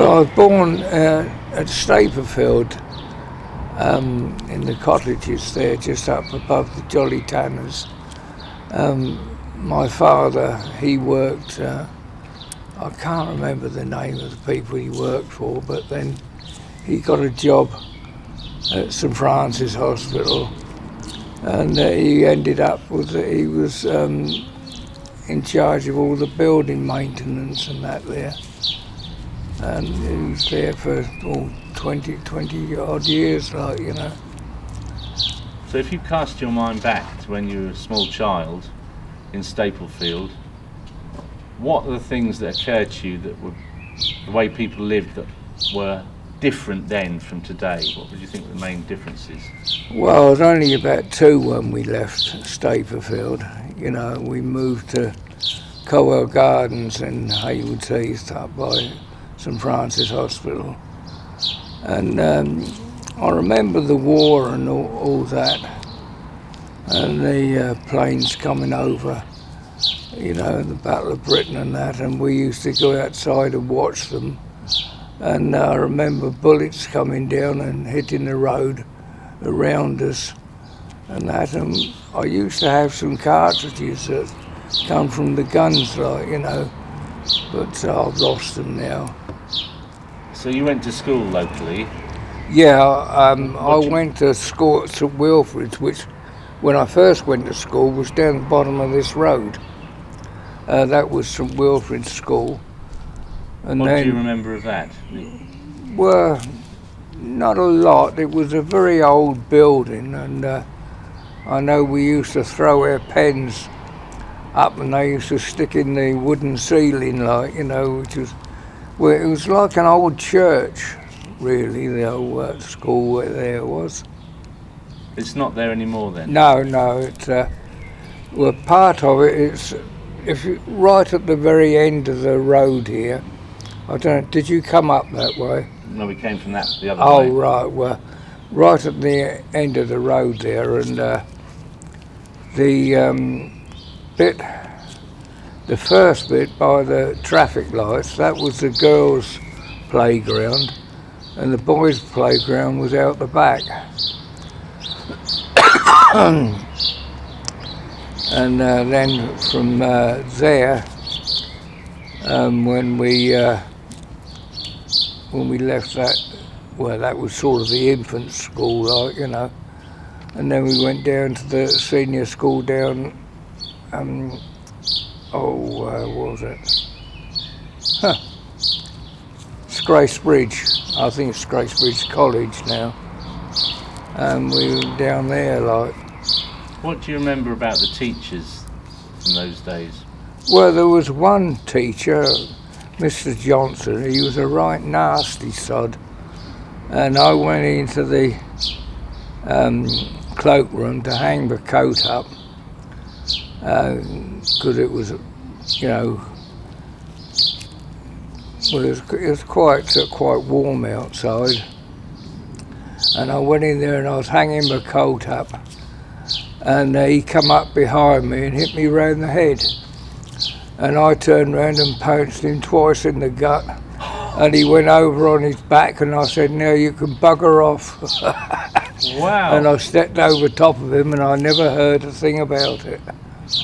Well, I was born at Staplefield, in the cottages there, just up above the Jolly Tanners. My father, he worked, I can't remember the name of the people he worked for, but then he got a job at St Francis Hospital, and he ended up with, he was in charge of all the building maintenance and that there. And he was there for 20 odd years, like, you know. So if you cast your mind back to when you were a small child in Staplefield, what are the things that occurred to you that were the way people lived that were different then from today? What would you think were the main differences? Well, I was only about 2 when we left Staplefield. You know, we moved to Cowell Gardens in Haywood Heath up by St Francis Hospital. And I remember the war and all that, and the planes coming over, you know, the Battle of Britain and that, and we used to go outside and watch them. And I remember bullets coming down and hitting the road around us and that. And I used to have some cartridges that come from the guns, like, you know, but I've lost them now. So you went to school locally? Yeah, I went to school at St Wilfrid's, which when I first went to school was down the bottom of this road. That was St Wilfrid's School. And what then, do you remember of that? Well, not a lot. It was a very old building, and I know we used to throw our pens up and they used to stick in the wooden ceiling, like, you know, which was, well, it was like an old church, really, the old school where there was. It's not there anymore then? No, it's, well, part of it is, if you, right at the very end of the road here, I don't know, did you come up that way? No, we came from the other way. Oh, right, well, right at the end of the road there, and the first bit by the traffic lights, that was the girls' playground, and the boys' playground was out the back. And then from there, when we left that, well, that was sort of the infant school, like, you know, and then we went down to the senior school down, what was it? Scracebridge, I think it's Scracebridge College now, and we were down there, like. What do you remember about the teachers from those days? Well, there was one teacher, Mr. Johnson. He was a right nasty sod, and I went into the cloakroom to hang the coat up because it was, you know, well, it was quite warm outside, and I went in there and I was hanging my coat up, and he come up behind me and hit me round the head. And I turned round and punched him twice in the gut, and he went over on his back, and I said, "Now you can bugger off." Wow. And I stepped over top of him, and I never heard a thing about it.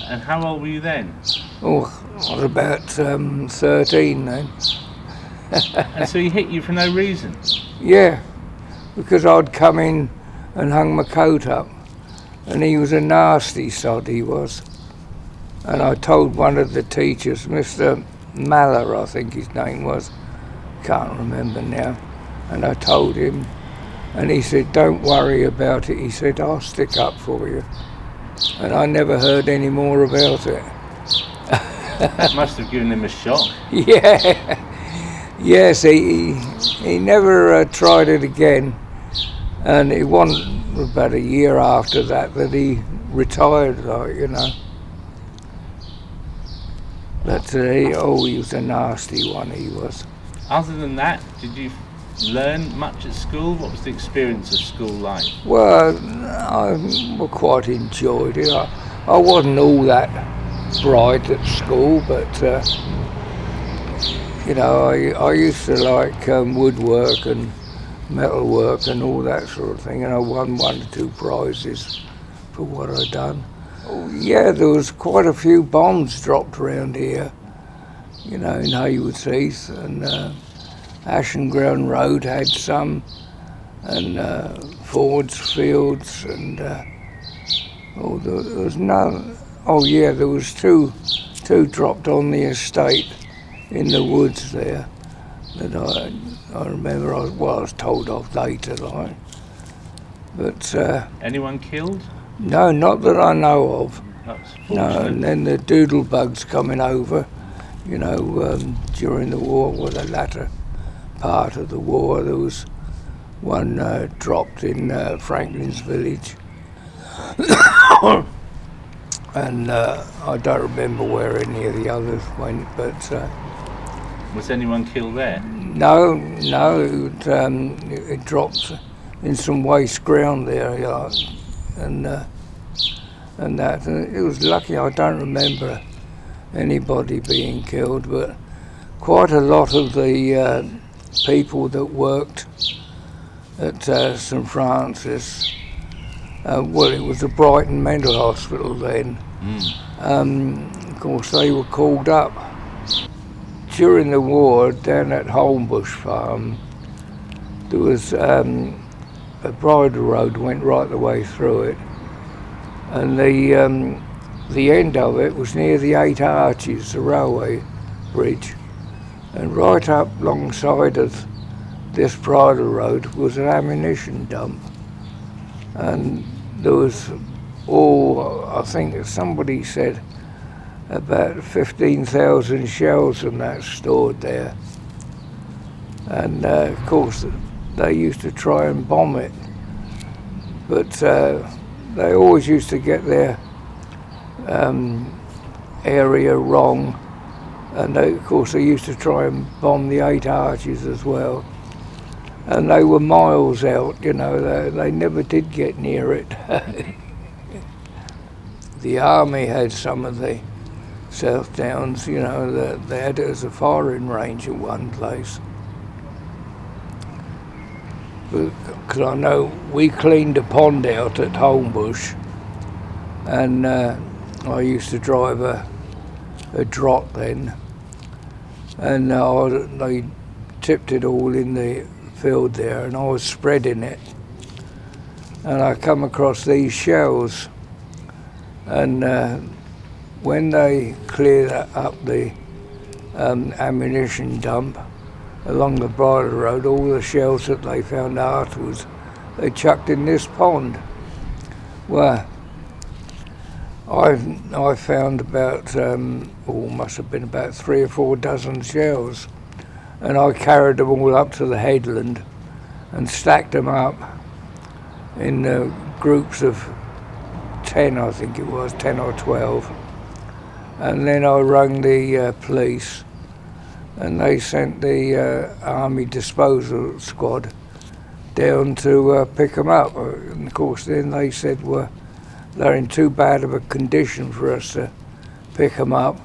And how old were you then? Oh, I was about 13 then. And so he hit you for no reason? Yeah, because I'd come in and hung my coat up, and he was a nasty sod, he was. And I told one of the teachers, Mr. Maller, I think his name was, can't remember now, and I told him, and he said, "Don't worry about it," he said, "I'll stick up for you." And I never heard any more about it. That must have given him a shock. Yeah, yes, he never tried it again, and it wasn't about a year after that he retired, like, you know. But he was a nasty one, he was. Other than that, did you learn much at school? What was the experience of school like? Well, I quite enjoyed it. I wasn't all that bright at school, but you know, I used to like woodwork and metalwork and all that sort of thing, and I won 1 or 2 prizes for what I'd done. Oh, yeah, there was quite a few bombs dropped around here, you know, in Haywards Heath, and Ashenground Road had some, and Ford's Fields, and there was none. Oh yeah, there was two dropped on the estate in the woods there that I remember. I was told of later, like. But anyone killed? No, not that I know of. That's No, fortunate. and then the doodle bugs coming over, you know, during the war, or the latter part of the war, there was one dropped in Franklin's Village. And I don't remember where any of the others went, but Was anyone killed there? no, it dropped in some waste ground there, you know, and that. And it was lucky. I don't remember anybody being killed, but quite a lot of the people that worked at St Francis. Well, it was a Brighton mental hospital then. Of course, they were called up. During the war, down at Holmbush Farm, there was a bridle road went right the way through it, and the end of it was near the 8 Arches, the railway bridge, and right up alongside of this bridle road was an ammunition dump, and there was I think somebody said about 15,000 shells and that stored there, and of course they used to try and bomb it, but they always used to get their area wrong, and of course they used to try and bomb the 8 Arches as well, and they were miles out, you know, they never did get near it. The army had some of the South Downs, you know, they had it as a firing range at one place. Because I know we cleaned a pond out at Holmbush, and I used to drive a drot then, and they tipped it all in the field there, and I was spreading it, and I come across these shells, and when they cleared up the ammunition dump along the bridle road, all the shells that they found afterwards, they chucked in this pond. Well, I found about, must have been about 3 or 4 dozen shells, and I carried them all up to the headland and stacked them up in groups of 10, I think it was, 10 or 12. And then I rang the police, and they sent the army disposal squad down to pick them up. And of course then they said, well, they're in too bad of a condition for us to pick them up.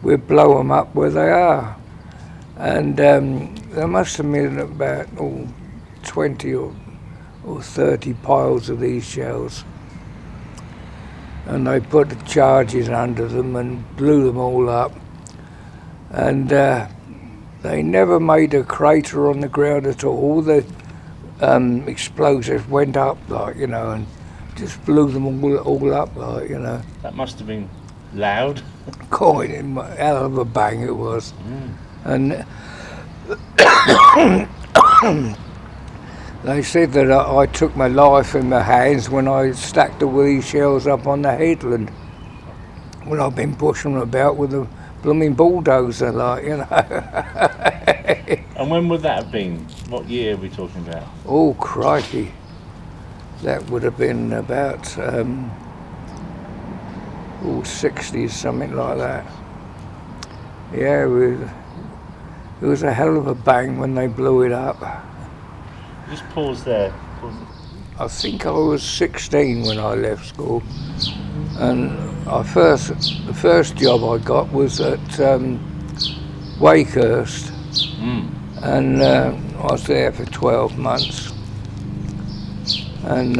We'll blow them up where they are. And there must have been about 20 or 30 piles of these shells. And they put the charges under them and blew them all up. And they never made a crater on the ground at all. All the explosives went up, like, you know, and just blew them all up, like, you know. That must have been loud. Quite a hell of a bang it was. And they said that I took my life in my hands when I stacked all these shells up on the headland. When I've been pushing them about with a blooming bulldozer, like, you know. And when would that have been? What year are we talking about? Oh, crikey. That would have been about 60s, something like that. Yeah, it was a hell of a bang when they blew it up. Just pause there. I think I was 16 when I left school, and the first job I got was at Wakehurst, And I was there for 12 months. And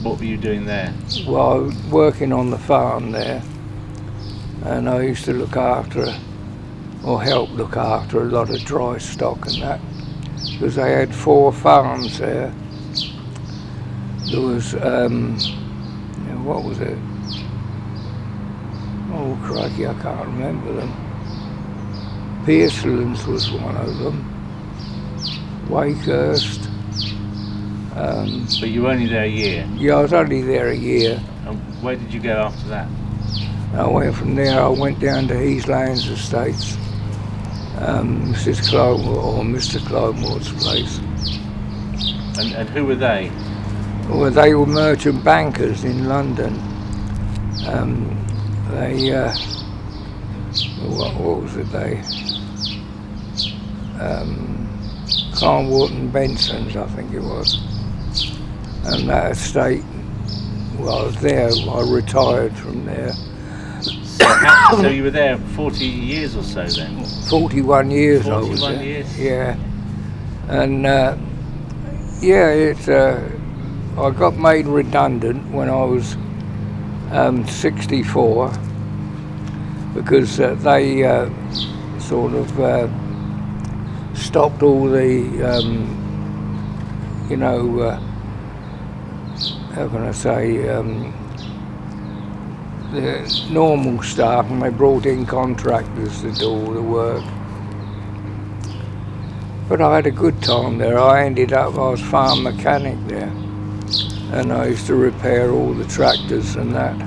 what were you doing there? well, I was working on the farm there, and I used to look after, or help look after, a lot of dry stock and that, because they had 4 farms there. There was, what was it? Oh crikey, I can't remember them. Pearcelands was one of them. Wakehurst. But you were only there a year? Yeah, I was only there a year. And where did you go after that? I went from there, I went down to Heathlands Estates, Mrs. Clymore, or Mr. Clymore's place. And who were they? Well, they were merchant bankers in London. What was it, Carnwater and Benson's, I think it was. And that estate, well, I was there, I retired from there. So you were there 40 years or so then? 41 years 41 I was there. Years? Yeah. And I got made redundant when I was 64, because they sort of stopped all the, how can I say, the normal staff, and they brought in contractors to do all the work. But I had a good time there. I was farm mechanic there, and I used to repair all the tractors and that.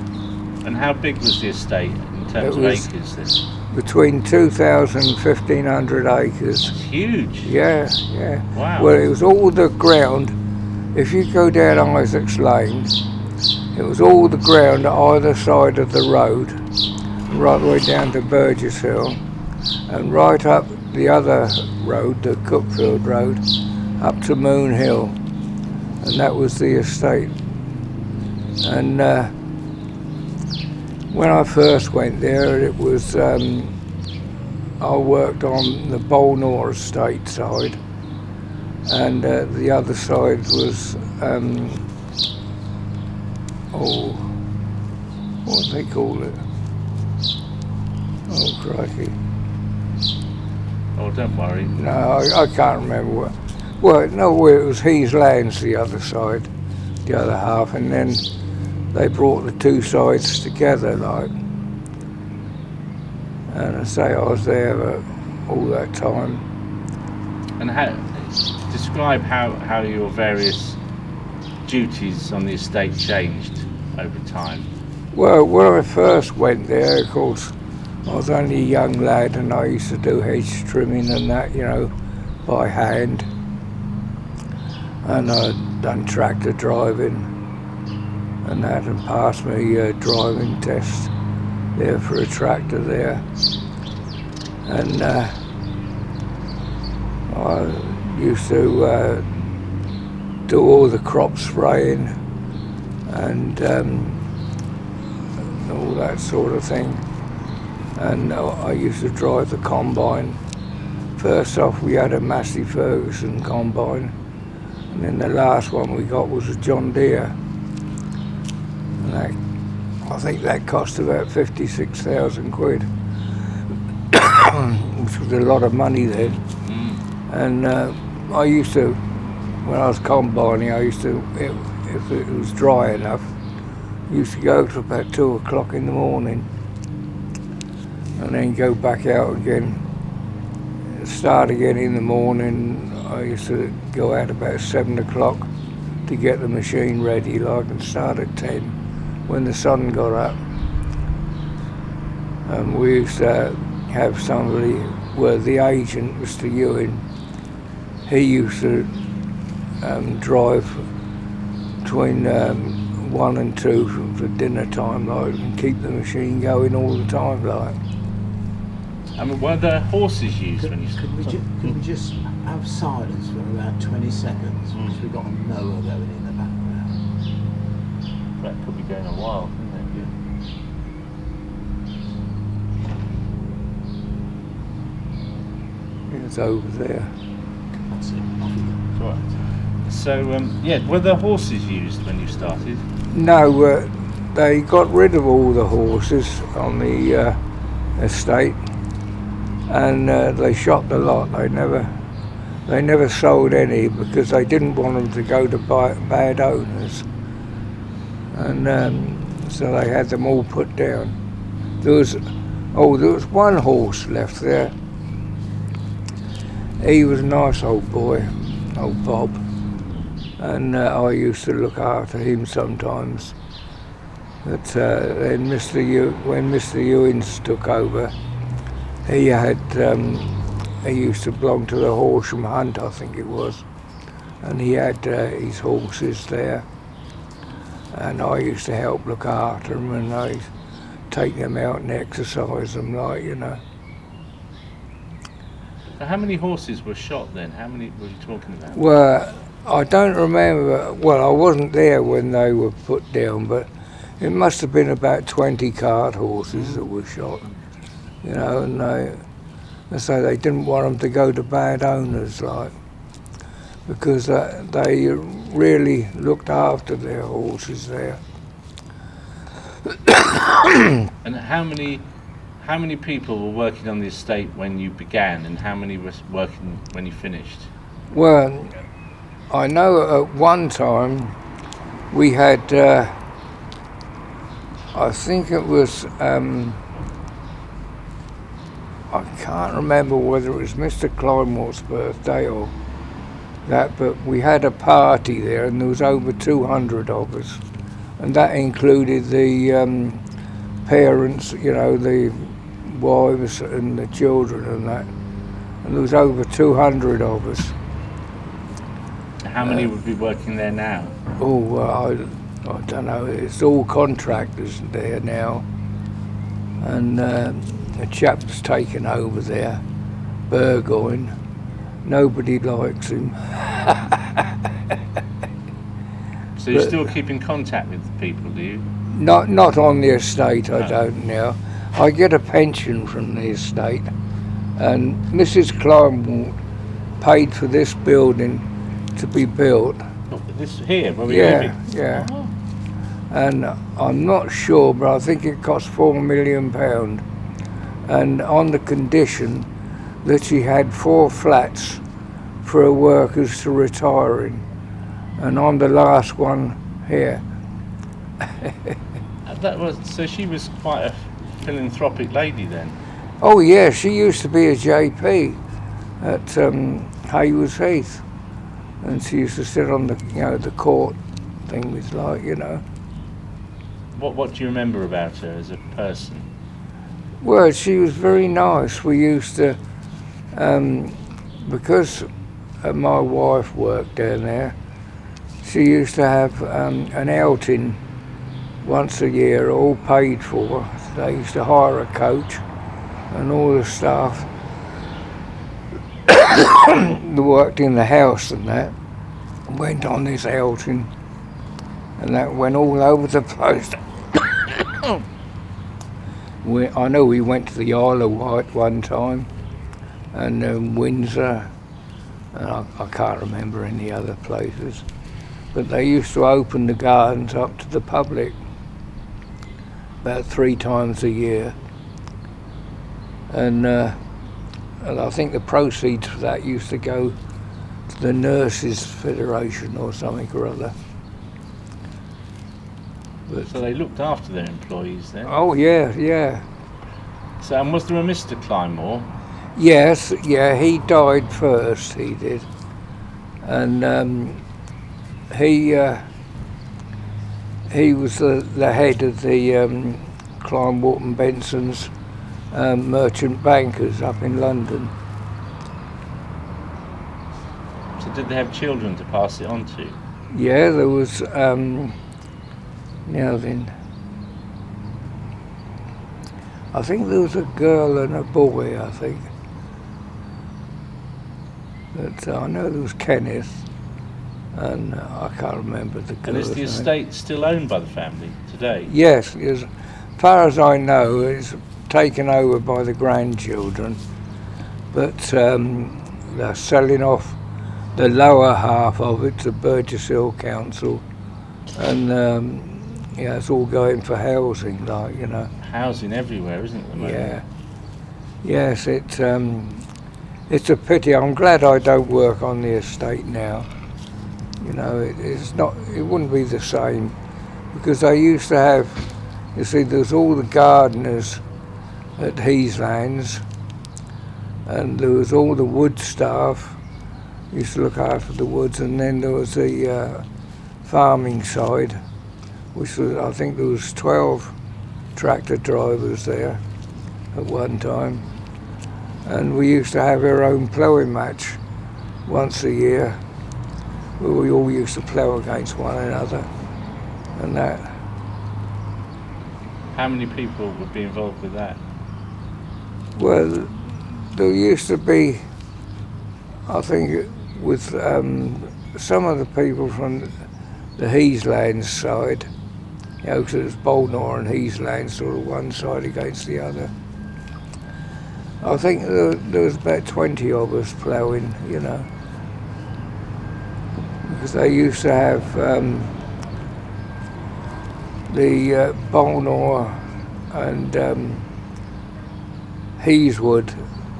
And how big was the estate in terms of acres then? Between 2,000 and 1,500 acres. That's huge. Yeah, yeah. Wow. Well, it was all the ground. If you go down Isaac's Lane, it was all the ground either side of the road, right the way down to Burgess Hill, and right up the other road, the Cookfield Road, up to Moon Hill, and that was the estate. And when I first went there, it was I worked on the Bolnor estate side, and the other side was what do they call it? Oh crikey! Oh, don't worry. No, I can't remember what. Well, no, it was Heathlands the other side, the other half, and then they brought the two sides together, like. And I say I was there all that time. And describe how your various duties on the estate changed over time. Well, when I first went there, of course, I was only a young lad, and I used to do hedge trimming and that, by hand. And I'd done tractor driving and that, and passed my driving test there for a tractor there. And I used to do all the crop spraying and all that sort of thing. And I used to drive the combine. First off, we had a Massey Ferguson combine, and then the last one we got was a John Deere. And I think that cost about 56,000 quid, which was a lot of money then. And I used to, when I was combining, if it was dry enough, I used to go to about 2 o'clock in the morning, and then go back out again, start again in the morning. I used to go out about 7 o'clock to get the machine ready, and start at 10 when the sun got up. And we used to have somebody, the agent, Mr. Ewing, he used to drive between 1 and 2 for dinner time, and keep the machine going all the time, I mean, were there horses used when you started? Could we just have silence for about 20 seconds? Because we've got a mower going in the background. That could be going a while, couldn't it? Yeah. It's over there. That's it. Off you go. Right. So, yeah, were there horses used when you started? No, they got rid of all the horses on the estate, and they shot the lot. They never sold any because they didn't want them to go to bad owners, and so they had them all put down. There was one horse left there. He was a nice old boy, old Bob, and I used to look after him sometimes. But then when Mr. Ewins took over, he used to belong to the Horsham Hunt, I think it was, and he had his horses there, and I used to help look after them, and I take them out and exercise them, like, you know. So how many horses were shot then? How many were you talking about? Well, I don't remember. Well, I wasn't there when they were put down, but it must have been about 20 cart horses that were shot, you know, and so they didn't want them to go to bad owners, like, because they really looked after their horses there. And how many people were working on the estate when you began, and how many were working when you finished? Well, I know at one time we had, I think it was, I can't remember whether it was Mr. Kleinmore's birthday or that, but we had a party there and there was over 200 of us, and that included the parents, you know, the wives and the children and that, and there was over 200 of us. How many would be working there now? Oh, well, I don't know, it's all contractors there now, and a chap's taken over there, Burgoyne. Nobody likes him. So you still keep in contact with the people, do you? Not on the estate, I No. don't now. I get a pension from the estate, and Mrs. Kleinwort paid for this building to be built. This here, where we're living? Yeah. Oh. And I'm not sure, but I think it cost £4 million, and on the condition that she had 4 flats for her workers to retire in, and I'm the last one here. That was, so she was quite a philanthropic lady then. Oh yeah, she used to be a JP at Haywards Heath, and she used to sit on the, you know, the court thing with, like, you know. What do you remember about her as a person? Well, she was very nice. We used to, because my wife worked down there, she used to have an outing once a year, all paid for. They used to hire a coach, and all the staff that worked in the house and that went on this outing, and that went all over the place. I know we went to the Isle of Wight one time, and Windsor, and I can't remember any other places, but they used to open the gardens up to the public about 3 times a year, and I think the proceeds for that used to go to the Nurses Federation or something or other. But, So they looked after their employees then. oh yeah. So, and was there a Mr. Kleinmore? Yes, yeah, he died first, he did. And he was the head of the Kleinmort and Benson's merchant bankers up in London. So did they have children to pass it on to? Yeah, there was, now then, I think there was a girl and a boy, I think. But I know there was Kenneth, and I can't remember the girl's And is the name. estate still owned by the family today? Yes, as far as I know, it's taken over by the grandchildren, but they're selling off the lower half of it to Burgess Hill Council, and yeah, it's all going for housing, like, you know. Housing everywhere, isn't it, at the moment? Yeah. Yes, it's a pity. I'm glad I don't work on the estate now. You know, it wouldn't be the same, because I used to have, you see, there's all the gardeners at Heathlands, and there was all the wood staff, used to look after the woods, and then there was the farming side, which was, I think there was 12 tractor drivers there at one time, and we used to have our own ploughing match once a year, where we all used to plough against one another, and that. How many people would be involved with that? Well, there used to be, I think, with some of the people from the Heathlands side, you know, because it was Boldnor and Heathlands sort of one side against the other. I think there was about 20 of us ploughing, you know, because they used to have the Boldnor and Heathwood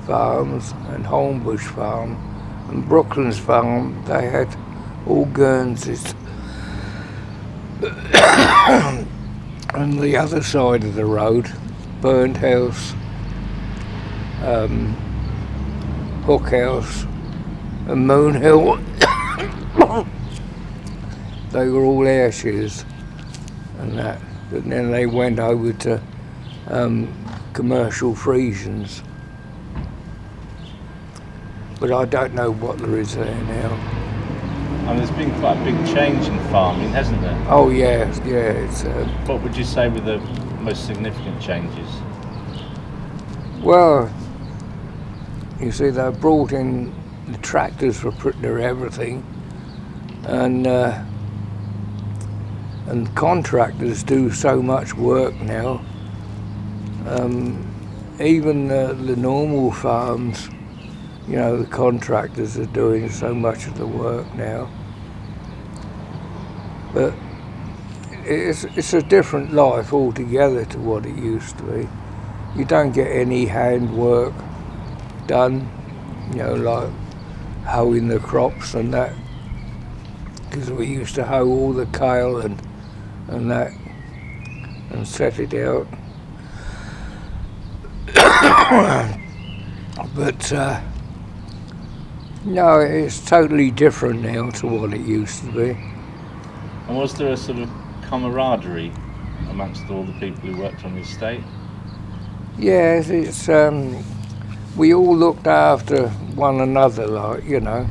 farms and Holmbush farm and Brooklands farm. They had all Guernseys. And the other side of the road, Burnt House, Hook House and Moon Hill, they were all Ayrshires and that, but then they went over to commercial Frisians, but I don't know what there is there now. And there's been quite a big change in farming, hasn't there? Oh yeah, it's What would you say were the most significant changes? well, you see, they brought in the tractors for pretty near everything, and contractors do so much work now. Even the normal farms, you know, the contractors are doing so much of the work now. But it's a different life altogether to what it used to be. You don't get any handwork done, you know, like hoeing the crops and that, because we used to hoe all the kale and that and set it out. But no, it's totally different now to what it used to be. And was there a sort of camaraderie amongst all the people who worked on the estate? Yes, it's we all looked after one another, like, you know.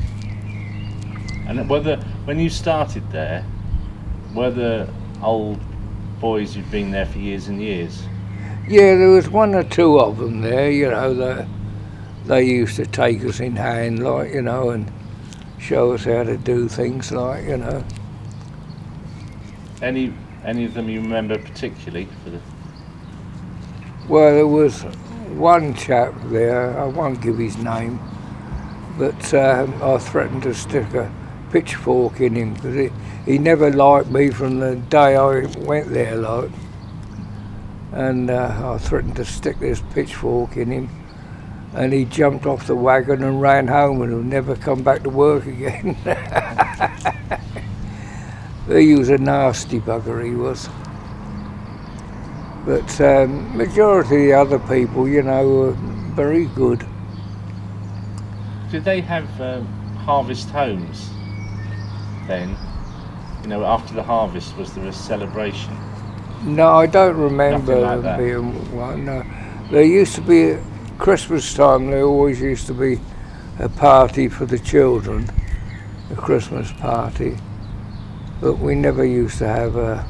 And when you started there, were the old boys who'd been there for years and years? Yeah, there was one or two of them there, you know, that they used to take us in hand, like, you know, and show us how to do things, like, you know. Any of them you remember particularly? Well, there was one chap there, I won't give his name, but I threatened to stick a pitchfork in him, because he never liked me from the day I went there, like. And I threatened to stick this pitchfork in him, and he jumped off the wagon and ran home and would never come back to work again. He was a nasty bugger, he was. But majority of the other people, you know, were very good. Did they have harvest homes then? You know, after the harvest, was there a celebration? No, I don't remember Nothing like there being one. No. There used to be, Christmas time, there always used to be a party for the children, a Christmas party. But we never used to have a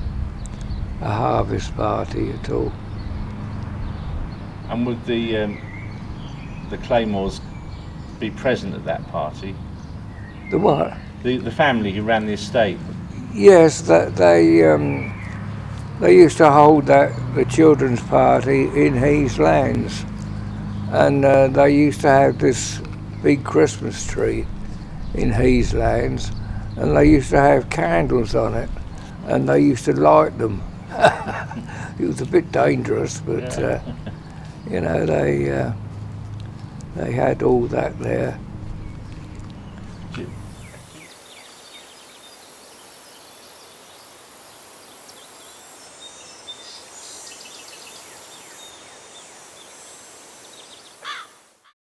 harvest party at all. And would the Claymores be present at that party? The what? The family who ran the estate? Yes, that they used to hold the children's party in Heathlands, and they used to have this big Christmas tree in Heathlands, and they used to have candles on it, and they used to light them. It was a bit dangerous, but Yeah. you know, they had all that there.